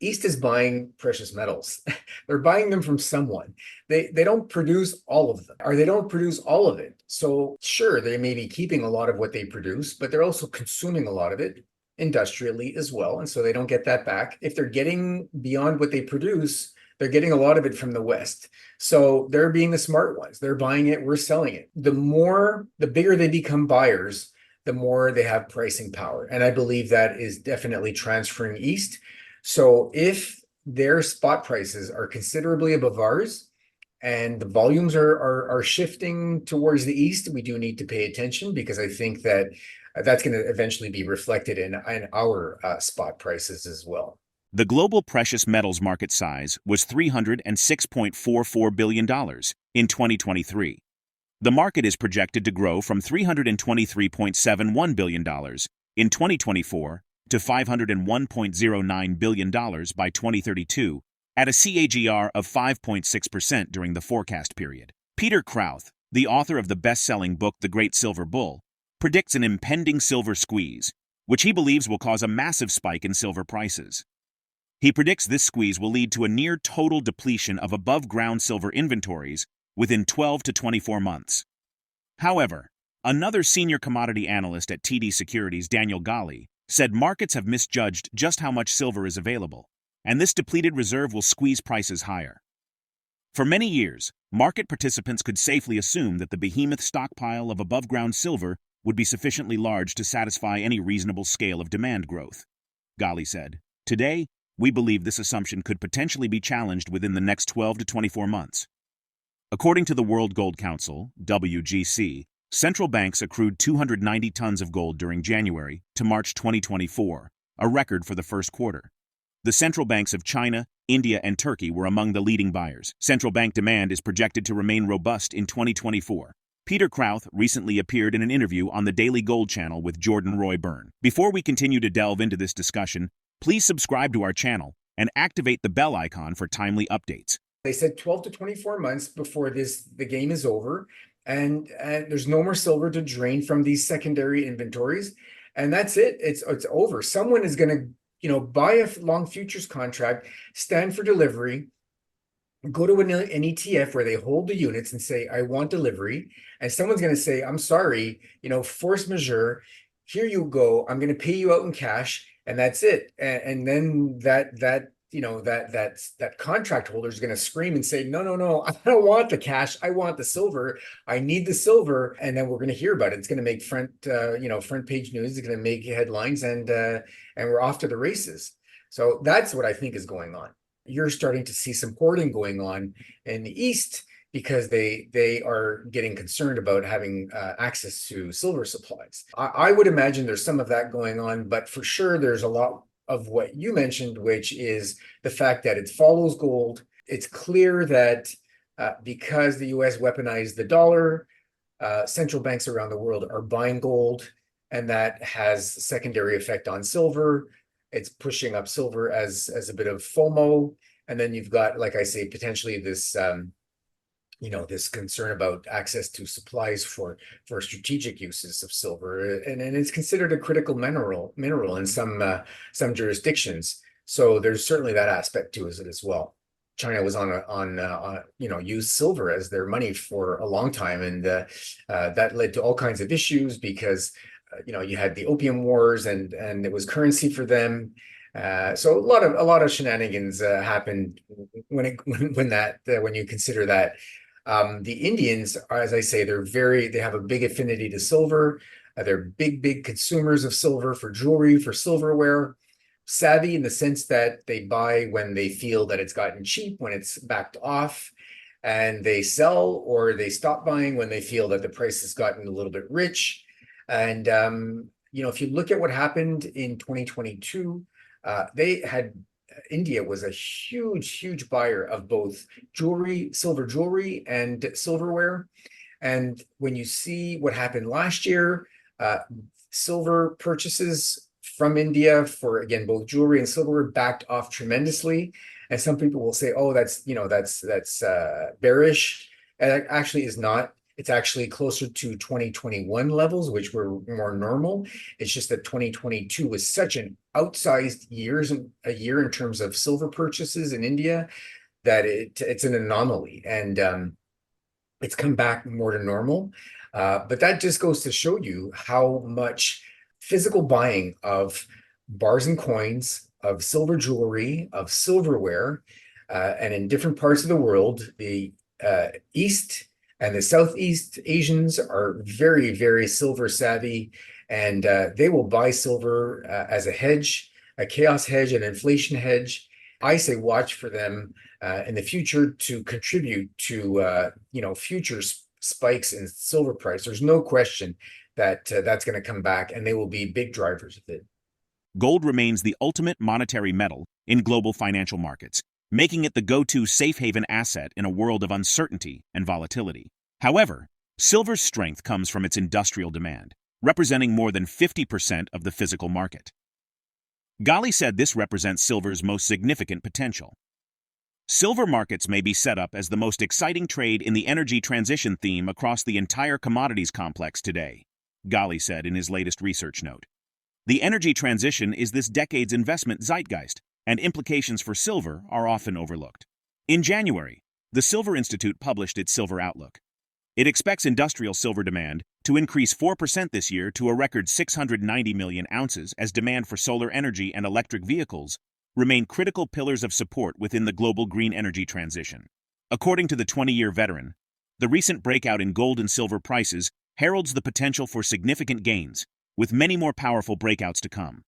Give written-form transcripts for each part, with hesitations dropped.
East is buying precious metals. They're buying them from someone. They don't produce all of them, or they don't produce all of it. So sure, they may be keeping a lot of what they produce, but they're also consuming a lot of it industrially as well. And so they don't get that back. If they're getting beyond what they produce, they're getting a lot of it from the West. So they're being the smart ones. They're buying it, we're selling it. The bigger they become buyers, the more they have pricing power. And I believe that is definitely transferring east. So if their spot prices are considerably above ours and the volumes are shifting towards the east, we do need to pay attention because I think that that's going to eventually be reflected in our spot prices as well. The global precious metals market size was $306.44 billion in 2023. The market is projected to grow from $323.71 billion in 2024 to $501.09 billion by 2032 at a CAGR of 5.6% during the forecast period. PeterKrauth, the author of the best-selling book The Great Silver Bull, predicts an impending silver squeeze, which he believes will cause a massive spike in silver prices. He predicts this squeeze will lead to a near-total depletion of above-ground silver inventories within 12 to 24 months. However, another senior commodity analyst at TD Securities, Ghali, said markets have misjudged just how much silver is available, and this depleted reserve will squeeze prices higher. For many years, market participants could safely assume that the behemoth stockpile of above-ground silver would be sufficiently large to satisfy any reasonable scale of demand growth. Ghali said, "Today, we believe this assumption could potentially be challenged within the next 12 to 24 months. According to the World Gold Council, WGC, central banks accrued 290 tons of gold during January to March 2024, a record for the first quarter. The central banks of China, India, and Turkey were among the leading buyers. Central bank demand is projected to remain robust in 2024. PeterKrauth recently appeared in an interview on the Daily Gold channel with Jordan Roy Byrne. Before we continue to delve into this discussion, please subscribe to our channel and activate the bell icon for timely updates. They said 12 to 24 months before the game is over, and there's no more silver to drain from these secondary inventories, and that's it. It's over. Someone is going to, buy a long futures contract, stand for delivery, go to an ETF where they hold the units and say, I want delivery. And someone's going to say, I'm sorry, force majeure. Here you go. I'm going to pay you out in cash. And that's it. And then that contract holder is going to scream and say, no, I don't want the cash. I want the silver. I need the silver. And then we're going to hear about it. It's going to make front page news. It's going to make headlines, and we're off to the races. So that's what I think is going on. You're starting to see some hoarding going on in the East because they are getting concerned about having access to silver supplies. I would imagine there's some of that going on, but for sure there's a lot of what you mentioned, which is the fact that it follows gold. It's clear that because the US weaponized the dollar, central banks around the world are buying gold, and that has a secondary effect on silver. It's pushing up silver as a bit of FOMO. And then you've got, like I say, potentially this, this concern about access to supplies for strategic uses of silver. And it's considered a critical mineral in some jurisdictions. So there's certainly that aspect to it as well. China was used silver as their money for a long time. And that led to all kinds of issues because you had the opium wars, and it was currency for them. So a lot of shenanigans happened when you consider that. The Indians, as I say, they have a big affinity to silver. They're big consumers of silver for jewelry, for silverware. Savvy in the sense that they buy when they feel that it's gotten cheap, when it's backed off, and they sell or they stop buying when they feel that the price has gotten a little bit rich. And, if you look at what happened in 2022, India was a huge buyer of both silver jewelry and silverware. And when you see what happened last year, silver purchases from India for, again, both jewelry and silverware backed off tremendously. And some people will say, oh, that's bearish. And it actually is not. It's actually closer to 2021 levels, which were more normal. It's just that 2022 was such an outsized a year in terms of silver purchases in India that it's an anomaly, and it's come back more to normal. But that just goes to show you how much physical buying of bars and coins, of silver jewelry, of silverware, and in different parts of the world, the East and the Southeast Asians are very, very silver savvy, and they will buy silver as a hedge, a chaos hedge, an inflation hedge. I say watch for them in the future to contribute to future spikes in silver price. There's no question that that's going to come back, and they will be big drivers of it. Gold remains the ultimate monetary metal in global financial markets, making it the go-to safe haven asset in a world of uncertainty and volatility. However, silver's strength comes from its industrial demand, representing more than 50% of the physical market. Ghali said this represents silver's most significant potential. Silver markets may be set up as the most exciting trade in the energy transition theme across the entire commodities complex today, Ghali said in his latest research note. The energy transition is this decade's investment zeitgeist, and implications for silver are often overlooked. In January, the Silver Institute published its Silver Outlook. It expects industrial silver demand to increase 4% this year to a record 690 million ounces as demand for solar energy and electric vehicles remain critical pillars of support within the global green energy transition. According to the 20-year veteran, the recent breakout in gold and silver prices heralds the potential for significant gains, with many more powerful breakouts to come.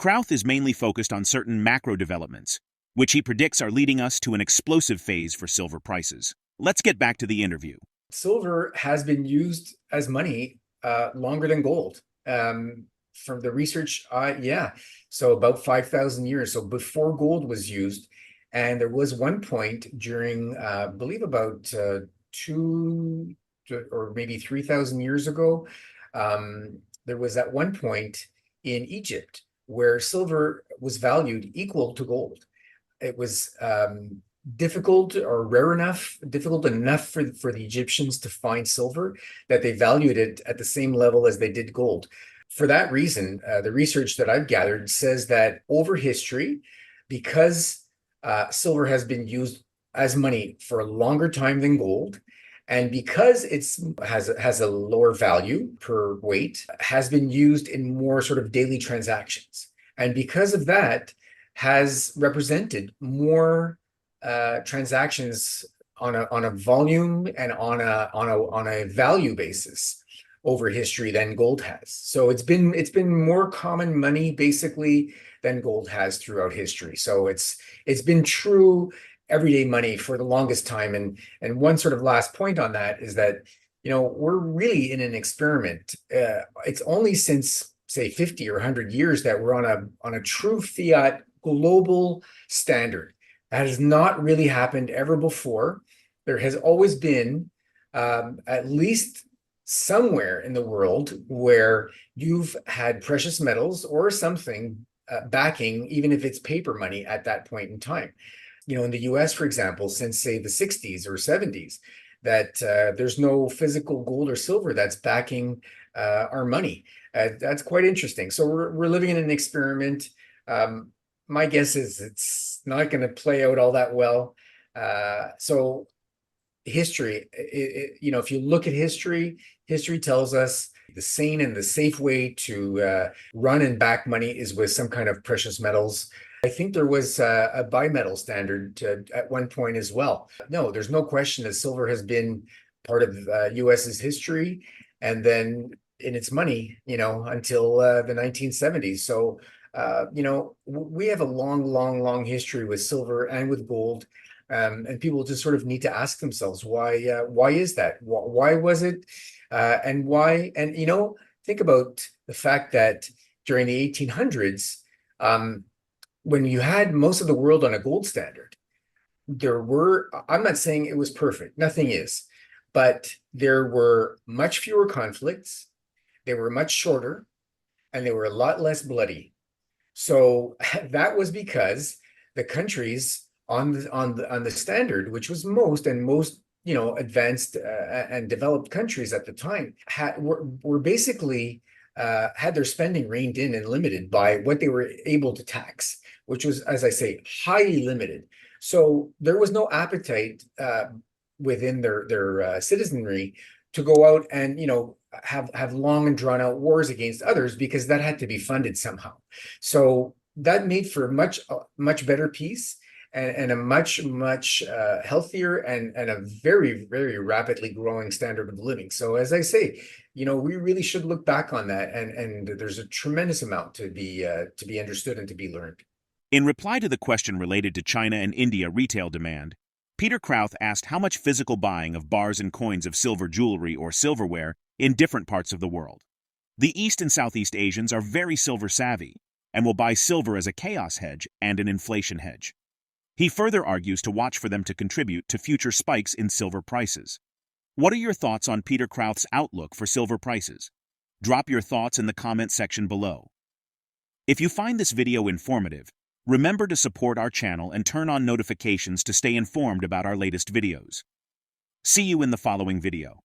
Krauth is mainly focused on certain macro developments, which he predicts are leading us to an explosive phase for silver prices. Let's get back to the interview. Silver has been used as money longer than gold. From the research, so about 5,000 years. So before gold was used, and there was one point during, I believe about or maybe 3,000 years ago, there was at one point in Egypt where silver was valued equal to gold. It was difficult enough for the Egyptians to find silver that they valued it at the same level as they did gold. For that reason, the research that I've gathered says that over history, because silver has been used as money for a longer time than gold, and because has a lower value per weight, has been used in more sort of daily transactions, and because of that, has represented more transactions on a volume and on a value basis over history than gold has. So it's been more common money basically than gold has throughout history. So it's been true everyday money for the longest time. And one sort of last point on that is that, we're really in an experiment. It's only since say 50 or 100 years that we're on a true fiat global standard. That has not really happened ever before. There has always been at least somewhere in the world where you've had precious metals or something backing, even if it's paper money at that point in time. In the US, for example, since say the 60s or 70s, that there's no physical gold or silver that's backing our money. That's quite interesting. So we're living in an experiment. My guess is it's not going to play out all that well. So history, if you look at history tells us the sane and the safe way to run and back money is with some kind of precious metals. I think there was a bimetal standard at one point as well. No, there's no question that silver has been part of US's history, and then in its money, until the 1970s. So, we have a long history with silver and with gold. And people just sort of need to ask themselves, why is that? Why was it? And why? And, think about the fact that during the 1800s, when you had most of the world on a gold standard, I'm not saying it was perfect, nothing is, but there were much fewer conflicts, they were much shorter, and they were a lot less bloody. So that was because the countries on the standard, which was most advanced and developed countries at the time were basically had their spending reined in and limited by what they were able to tax, which was, as I say, highly limited. So there was no appetite within their citizenry to go out and have long and drawn out wars against others, because that had to be funded somehow. So that made for much better peace, and a much healthier and a very rapidly growing standard of living. So as I say, we really should look back on that, and there's a tremendous amount to be understood and to be learned. In reply to the question related to China and India retail demand, PeterKrauth asked how much physical buying of bars and coins of silver jewelry or silverware in different parts of the world. The East and Southeast Asians are very silver savvy and will buy silver as a chaos hedge and an inflation hedge. He further argues to watch for them to contribute to future spikes in silver prices. What are your thoughts on PeterKrauth's outlook for silver prices? Drop your thoughts in the comment section below. If you find this video informative, remember to support our channel and turn on notifications to stay informed about our latest videos. See you in the following video.